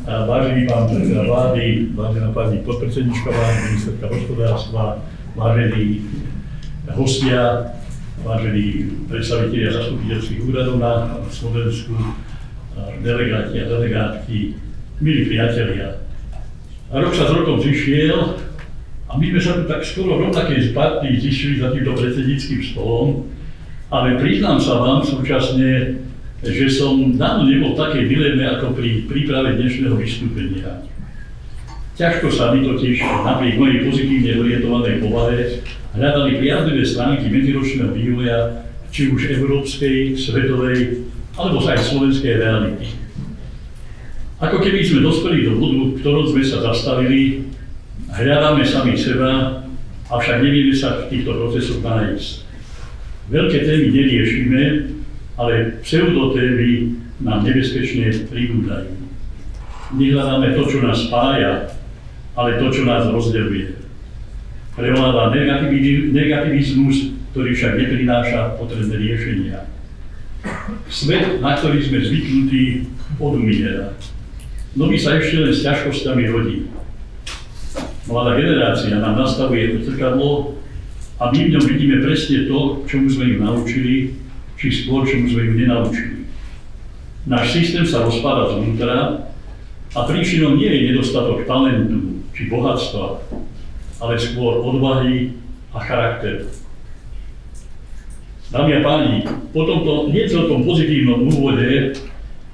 Vážený pán predseda vlády, vážená pani podpredsednička vlády, ministerka hospodárstva, vážení hostia, vážení predstavitelia zastupiteľských úradov na Slovensku, delegáti a delegátky, milí priatelia. Rok sa s rokom zišiel a my sme sa tu tak skoro rovnakej partii zišli za týmto predsedníckym stolom, ale priznám sa vám súčasne, že som dávno nebol v takej dileme ako pri príprave dnešného vystúpenia. Ťažko sa mi totiž napriek mojej pozitívne orientovanej povahe hľadali priaznivé stránky medziročného vývoja, či už európskej, svetovej, alebo aj slovenskej reality. Ako keby sme dospeli do bodu, v ktorom sme sa zastavili, hľadáme sami seba, avšak nevieme sa v týchto procesoch nájsť. Veľké témy neriešime, ale pseudotémy nám nebezpečne pribúdajú. Nehľadáme to, čo nás spája, ale to, čo nás rozdeľuje. Prevláda negativizmus, ktorý však neprináša potrebné riešenia. Svet, na ktorý sme zvyknutí, odumiera. Nový sa ešte len s ťažkosťami rodí. Mladá generácia nám nastavuje zrkadlo a my v ňom vidíme presne to, čomu sme ju naučili, či skôr, čomu sme ju nenaučili. Náš systém sa rozpáda zvnútra a príčinou nie je nedostatok talentu či bohatstva, ale skôr odvahy a charakteru. Dámy a páni, po tomto nie celkom pozitívnom úvode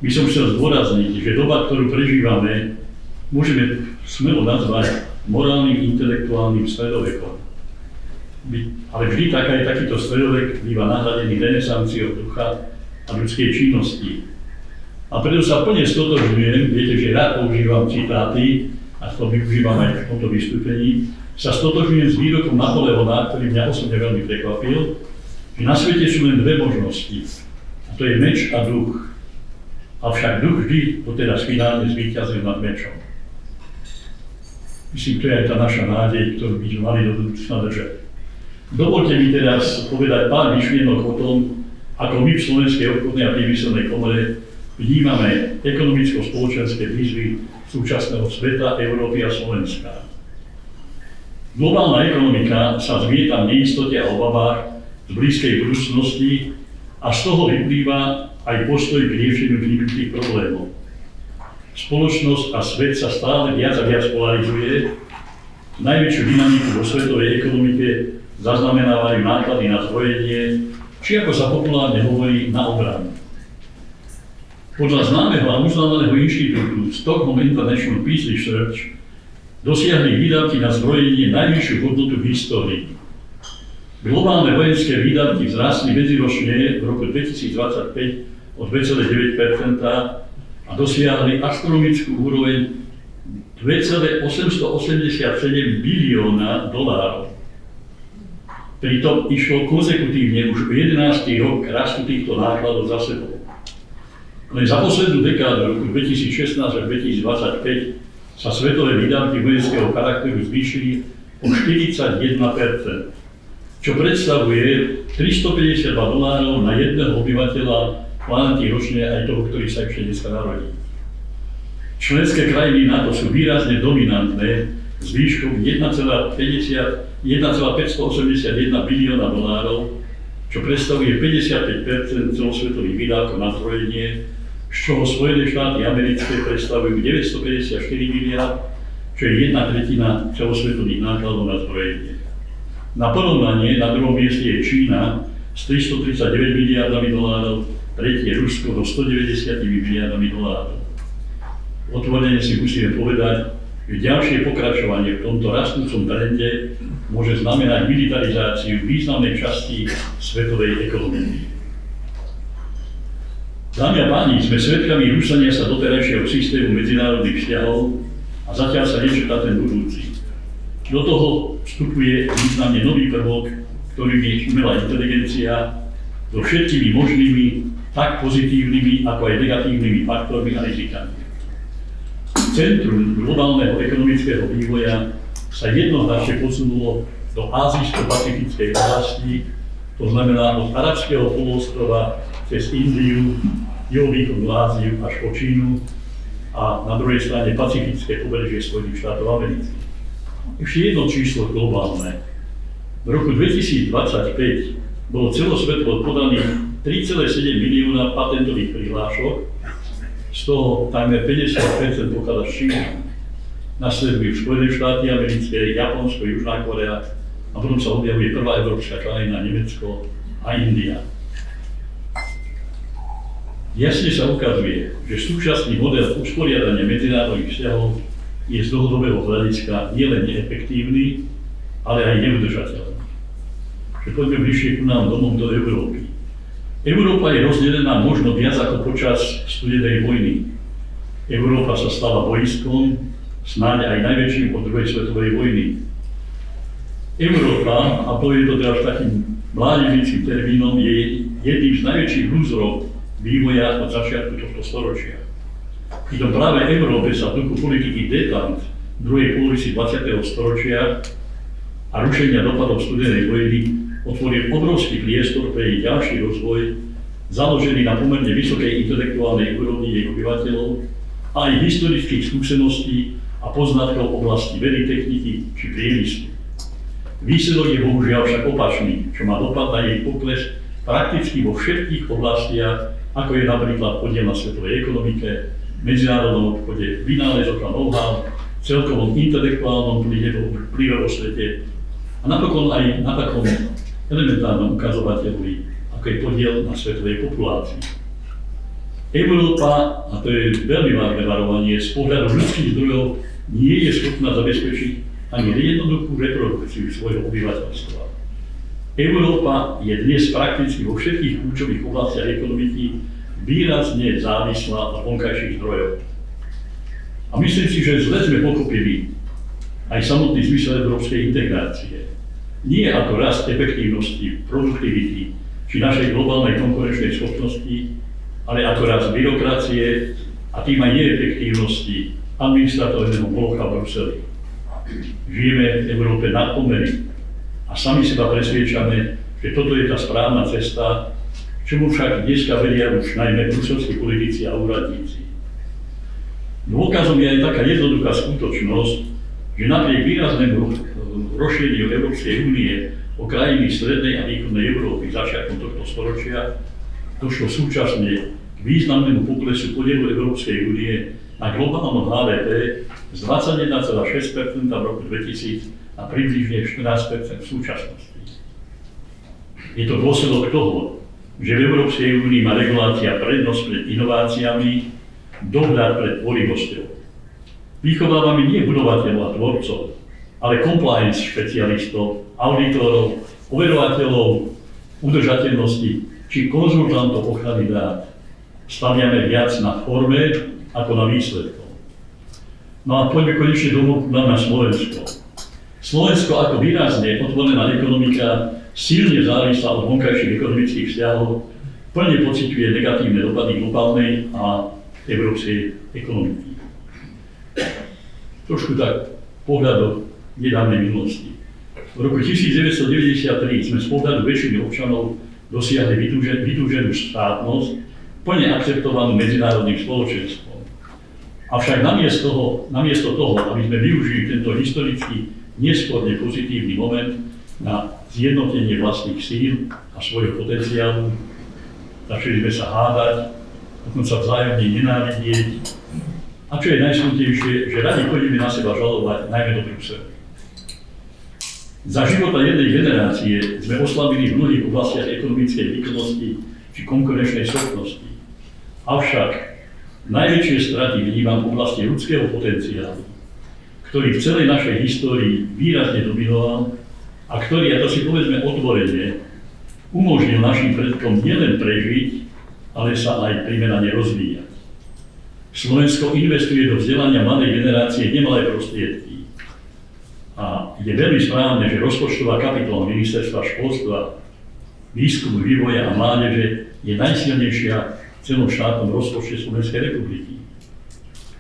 by som chcel zdôrazniť, že doba, ktorú prežívame, môžeme smelo nazvať morálnym intelektuálnym stredovekom. Ale vždy takýto stredovek býva nahradený renesanciou ducha a ľudskej činnosti. A preto sa plne stotožňujem, viete, že rád používam citáty, a to využívam aj v tomto vystúpení, sa stotožňujem s výrokom Napoleona, ktorý mňa osobne veľmi prekvapil, že na svete sú len dve možnosti, a to je meč a duch. Avšak duch vždy doteraz finálne zvíťazil nad mečom. Myslím, to je aj tá naša nádej, ktorú by sme mali do budúcna držať. Dovolte mi teraz povedať pár myšlienok o tom, ako my v Slovenskej obchodnej a priemyselnej komore vnímame ekonomicko-spoločenské výzvy súčasného sveta, Európy a Slovenska. Globálna ekonomika sa zmieta v neistote a obavách z blízkej budúcnosti a z toho vyplýva aj postoj k riešeniu vzniknutých problémov. Spoločnosť a svet sa stále viac a viac polarizuje. Najväčšiu dynamiku vo svetovej ekonomike zaznamenávajú náklady na zbrojenie, či ako sa populárne hovorí, na obranu. Podľa známeho a uznávaného inštitútu Stockholm International Peace Research dosiahli výdavky na zbrojenie najvyššiu hodnotu v histórii. Globálne vojenské výdavky vzrástli medziročne v roku 2025 o 2,9% a dosiahli astronomickú úroveň $2,887 bilióna. Pritom išlo konzekutívne už o 11. rok rastu týchto nákladov za sebou. Len za poslednú dekádu roku 2016 až 2025 sa svetové výdavky vojenského charakteru zvýšili o 41%, čo predstavuje $352 na jedného obyvateľa planety ročne, aj toho, ktorý sa ešte dneska narodí. Členské krajiny NATO sú výrazne dominantné s výškou $1,581 bilióna, čo predstavuje 55% celosvetových výdavkov na zbrojenie, z čoho Spojené štáty americké predstavujú 954 miliárd, čo je 1/3 celosvetových nákladov na zbrojenie. Na porovnanie na druhom mieste je Čína s 339 miliardami dolárov, tretie Rusko so 190 miliardami dolárov. Otvorene si musíme povedať, že ďalšie pokračovanie v tomto rastúcom trende môže znamenať militarizáciu významnej časti svetovej ekonomiky. Dámy a páni, sme svedkami rúšania sa doterajšieho systému medzinárodných vzťahov a zatiaľ sa nečaká ten budúci. Do toho vstupuje významne nový prvok, ktorým je umelá inteligencia, so všetkými možnými, tak pozitívnymi, ako aj negatívnymi faktormi a rizikami. Centrum globálneho ekonomického vývoja sa jednoznačne posunulo do ázijsko-pacifickej oblasti, to znamená od arabského poloostrova cez Indiu, juhovýchodnú Áziu až po Čínu, a na druhej strane pacifické pobrežie Spojených štátov amerických. Ešte jedno číslo globálne. V roku 2025 bolo celosvetovo podaných 3,7 milióna patentových prihlášok, z toho takmer 50% pochádza z Číny. Nasledujú Spojené štáty americké, Japonsko, Južná Korea a potom sa objavuje prvá európska krajina, Nemecko a India. Jasne sa ukazuje, že súčasný model usporiadania medzinárodných vzťahov je z dlhodobého hľadiska nielen neefektívny, ale aj neudržateľný. Že poďme bližšie ku nám domov do Európy. Európa je rozdelená možno viac ako počas studenej vojny. Európa sa stala bojiskom, snáď aj najväčším od druhej svetovej vojny. Európa, a poviem to teraz takým mládežníckym termínom, je jedným z najväčších lúzrov vývoja od začiatku tohto storočia. Pritom práve Európe sa v duchu politiky détente druhej polovici 20. storočia a rušenia dopadov studenej vojny otvoril obrovský priestor pre jej ďalší rozvoj, založený na pomerne vysokej intelektuálnej úrovni jej obyvateľov a aj historických skúseností a poznatkov v oblasti vedy, techniky či priemyslu. Výsledok je bohužiaľ však opačný, čo má dopad na jej pokles prakticky vo všetkých oblastiach, ako je napríklad podiel na svetovej ekonomike, medzinárodnom obchode, vynálezoch a know-how, celkovom intelektuálnom vplyve vo svete a napokon aj na takom elementárnom ukazovateľi, ako je podiel na svetovej populácii. Európa, a to je veľmi vážne varovanie, z pohľadu ľudských zdrojov nie je schopná zabezpečiť ani jednoduchú reprodukciu svojho obyvateľstva. Európa je dnes prakticky vo všetkých kľúčových oblastiach ekonomiky výrazne závislá od vonkajších zdrojov. A myslím si, že zle sme pochopili aj samotný zmysel európskej integrácie. Nie ako rast efektívnosti, produktivity či našej globálnej konkurenčnej schopnosti, ale ako rast byrokracie a tým aj neefektívnosti administratívneho bloka v Bruseli. Žijeme v Európe nad pomery a sami seba presviečame, že toto je tá správna cesta, čomu však dneska veria už najmä bruselskí politici a úradníci. Dôkazom je aj taká jednoduchá skutočnosť, že napriek výraznému rozšíreniu Európskej únie o krajiny strednej a východnej Európy začiatkom tohto storočia došlo súčasne k významnému poklesu podielu Európskej únie na globálnom HDP z 21,6% v roku 2000 na približne 14% v súčasnosti. Je to dôsledok toho, že v Európskej únii má regulácia prednosť pred inováciami, dohľad pred tvorivosťou. Vychovávame nie budovateľov a tvorcov, ale compliance špecialistov, auditorov, overovateľov udržateľnosti či konzultantov ochrany dát. Staviame viac na forme ako na výsledkov. No a poďme konečne domov na Slovensko. Slovensko ako výrazne otvorená ekonomika, silne závislá od vonkajších ekonomických vzťahov, plne pociťuje negatívne dopady globálnej a európskej ekonomiky. Trošku tak pohľad do nedávnej minulosti. V roku 1993 sme z pohľadu väčšiny občanov dosiahli vytúženú štátnosť, plne akceptovanú medzinárodným spoločenstvom. Avšak namiesto toho, aby sme využili tento historicky nesporne pozitívny moment na zjednotenie vlastných síl a svojho potenciálu, začali sme sa hádať, dokonca vzájomne nenávidieť a čo je najsmutnejšie, že radi chodíme na seba žalovať, najmä do Bruselu. Za života jednej generácie sme oslabili v mnohých oblastiach ekonomickej výkonnosti či konkurenčnej schopnosti. Avšak najväčšie straty vnímam v oblasti ľudského potenciálu, ktorý v celej našej histórii výrazne dominoval a ktorý, a to si povedzme otvorene, umožnil našim predkom nielen prežiť, ale sa aj primerane rozvíjať. Slovensko investuje do vzdelania mladej generácie nemalé prostriedky. A je veľmi správne, že rozpočtová kapitola Ministerstva školstva, výskumu, vývoja a mládeže je najsilnejšia v celom štátnom rozpočte Slovenskej republiky.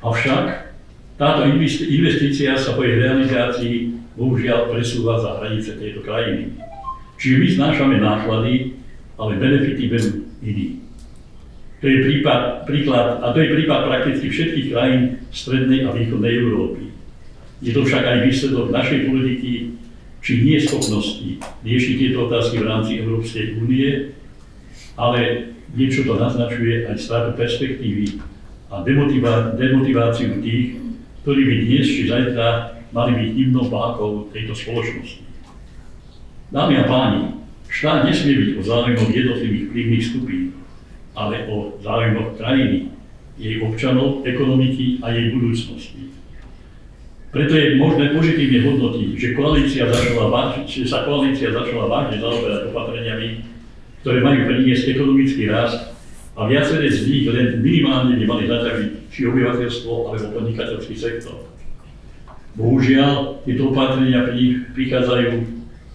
Avšak táto investícia sa po jej realizácii bohužiaľ presúva za hranice tejto krajiny. Čiže my znášame náklady, ale benefity berú iní. To je prípad prakticky všetkých krajín strednej a východnej Európy. Je to však aj výsledok našej politiky, či nie schopnosti riešiť tieto otázky v rámci Európskej únie, ale niečo to naznačuje aj stratu perspektívy a demotiváciu tých, ktorí by dnes či zajtra mali byť hybnou pákou tejto spoločnosti. Dámy a páni, štát nesmie byť o záujmoch jednotlivých vplyvných skupín, ale o záujmoch krajiny, jej občanov, ekonomiky a jej budúcnosti. Preto je možné pozitívne hodnotiť, že sa koalícia začala vážne zaoberať opatreniami, ktoré majú priniesť ekonomický rast a viaceré z nich len minimálne by mali zaťažiť či obyvateľstvo alebo podnikateľský sektor. Bohužiaľ, tieto opatrenia prichádzajú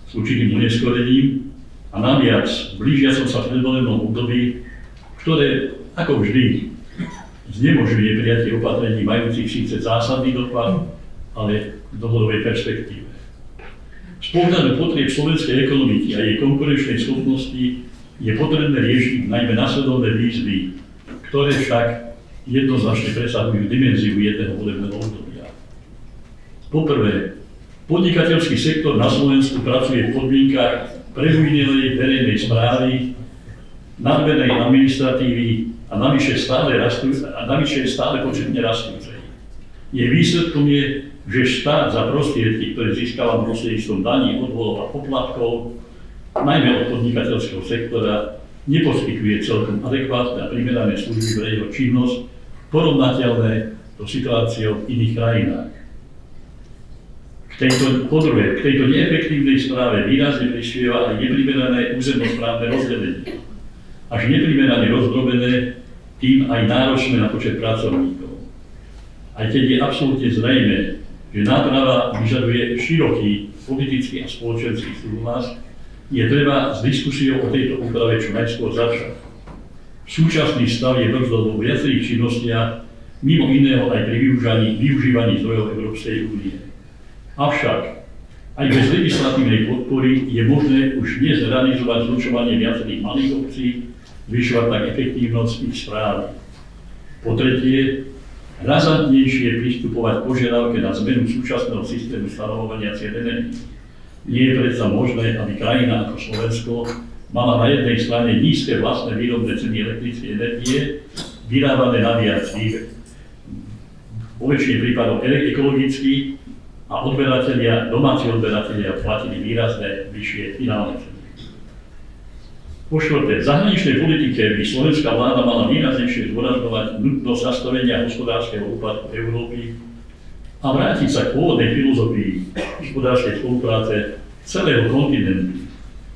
s určitým oneskorením a naviac v blížiacom sa predvolebnom období, ktoré, ako vždy, znemožňuje prijatie opatrení majúcich síce zásadný dopad, ale v dlhodobej perspektíve. Z pohľadu potrieb slovenskej ekonomiky a jej konkurenčnej schopnosti je potrebné riešiť najmä nasledovné výzvy, ktoré však jednoznačne presahujú dimenziu jedného volebného obdobia. Poprvé, podnikateľský sektor na Slovensku pracuje v podmienkach prebujnelej verejnej správy, nadmernej administratívy a navyše stále početne rastúcej. Jej výsledkom je, že štát za prostriedky, ktoré získava prostredníctvom daní, odvodov a poplatkov, najmä od podnikateľského sektora, neposkytuje celkom adekvátne a primerané služby pre jeho činnosť, porovnateľné so situáciou v iných krajinách. Po tejto neefektívnej správe výrazne prispieva aj neprimerané územnosprávne rozdelenie, až neprimerane rozdrobené, tým aj náročné na počet pracovníkov. Aj keď je absolútne zrejmé, že náprava vyžaduje široký politický a spoločenský súhlas, je treba s diskusiou o tejto úprave čo najskôr začať. Súčasný stav je brzdou vo viacerých činnostiach, mimo iného aj pri využívaní zdrojov Európskej únie. Avšak aj bez legislatívnej podpory je možné už dnes realizovať zlučovanie viacerých malých obcí, zvyšovať tak efektívnosť ich správy. Po tretie, razantnejšie pristupovať k požiadavke na zmenu súčasného systému stanovovania cien energií. Nie je predsa možné, aby krajina ako Slovensko mala na jednej strane nízke vlastné výrobné ceny elektrickej energie, vyrábané naviac vo väčšine prípadov ekologicky, a domáci odberatelia platili výrazné vyššie finálne ceny. Po štvrté, v zahraničnej politike by slovenská vláda mala výraznejšie zdôrazňovať nutnosť zastavenia hospodárskeho úpadku Európy a vrátiť sa k pôvodnej filozofii hospodárskej spolupráce celého kontinentu,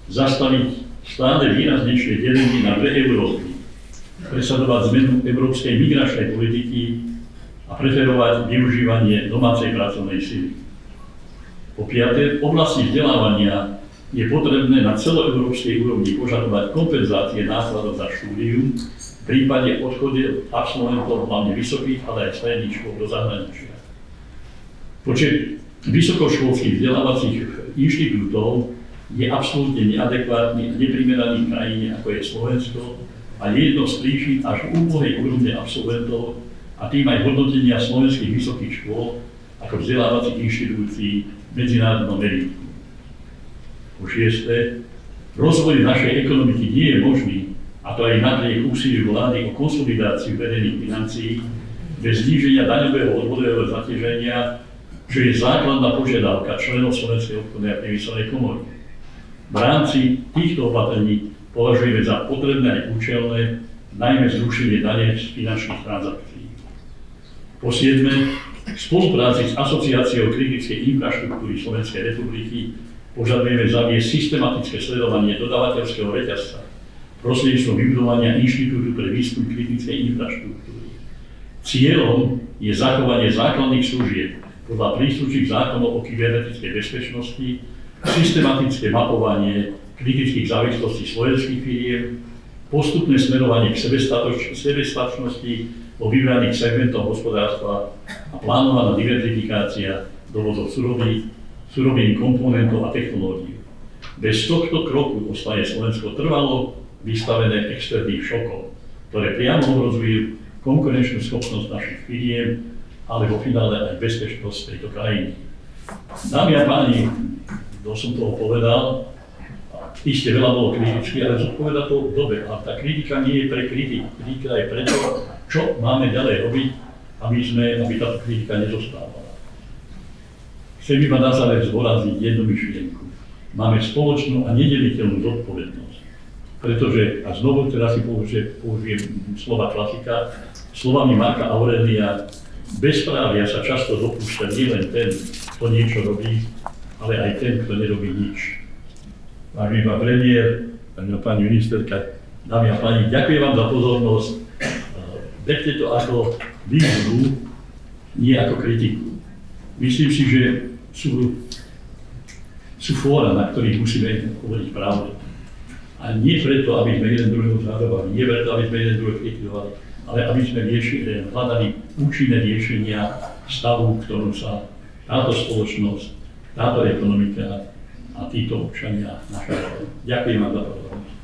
zastaviť stále výraznejšie delenie na dve Európy, presadzovať zmenu európskej migračnej politiky a preferovať využívanie domácej pracovnej sily. Po piate, v oblasti vzdelávania je potrebné na celoeurópskej úrovni požadovať kompenzácie nákladov za štúdium v prípade odchodu absolventov hlavne vysokých, ale aj stredných škôl do zahraničia. Počet vysokoškolských vzdelávacích inštitútov je absolútne neadekvátny a neprimeraný v krajine, ako je Slovensko, a je jedno z príčin až úbohej úrovne absolventov a tým aj hodnotenia slovenských vysokých škôl ako vzdelávacích inštitúcií v medzinárodnom meritku. Po šieste, rozvoj našej ekonomiky nie je možný, a to aj napriek úsiliu vlády o konsolidáciu verejných financií, bez zníženia daňového odvodového zaťaženia, čo je základná požiadavka členov Slovenskej obchodnej a priemyselnej komory. V rámci týchto opatrení považujeme za potrebné aj účelné, najmä zrušenie dane z finančných transakcií. Po siedme, v spolupráci s Asociáciou kritickej infraštruktúry Slovenskej republiky požadujeme zaviesť systematické sledovanie dodávateľského reťazca prostredníctvom vybudovania Inštitútu pre výskum kritickej infraštruktúry. Cieľom je zachovanie základných služieb podľa príslušných zákonov o kybernetickej bezpečnosti, systematické mapovanie kritických závislostí slovenských firiem, postupné smerovanie k sebestačnosti vo vybraných segmentoch hospodárstva a plánovaná diverzifikácia dovozov surovín, komponentov a technológií. Bez tohto kroku ostane Slovensko trvalo vystavené externým šokom, ktoré priamo ohrozujú konkurenčnú schopnosť našich firiem, ale vo finále aj bezpečnosť tejto krajiny. Dámy a páni, kto som toho povedal, iste veľa bolo kriticky, ale zodpoveda to v dobe. A tá kritika nie je pre kritiku, kritika je preto, čo máme ďalej robiť, aby táto kritika nezostávala. Chcem iba na záver zdôrazniť jednu myšlienku. Máme spoločnú a nedeliteľnú zodpovednosť. Pretože, a znovu teraz si použijem slova klasika, slovami Marka Aurelia, bezprávia sa často dopúšťa nielen ten, kto niečo robí, ale aj ten, kto nerobí nič. Vážený pán premiér, pani ministerka, dámy a páni, ďakujem vám za pozornosť. Berte to ako výzvu, nie ako kritiku. Myslím si, že sú fóra, na ktorých musíme hovoriť pravdu. A nie preto, aby sme jeden druhého zhadovali, nie preto, aby sme jeden druhého kritizovali, ale aby sme hľadali účinné riešenia stavu, v ktorom sa táto spoločnosť, táto ekonomika a títo občania nachádzajú. Ďakujem vám za pozornosť.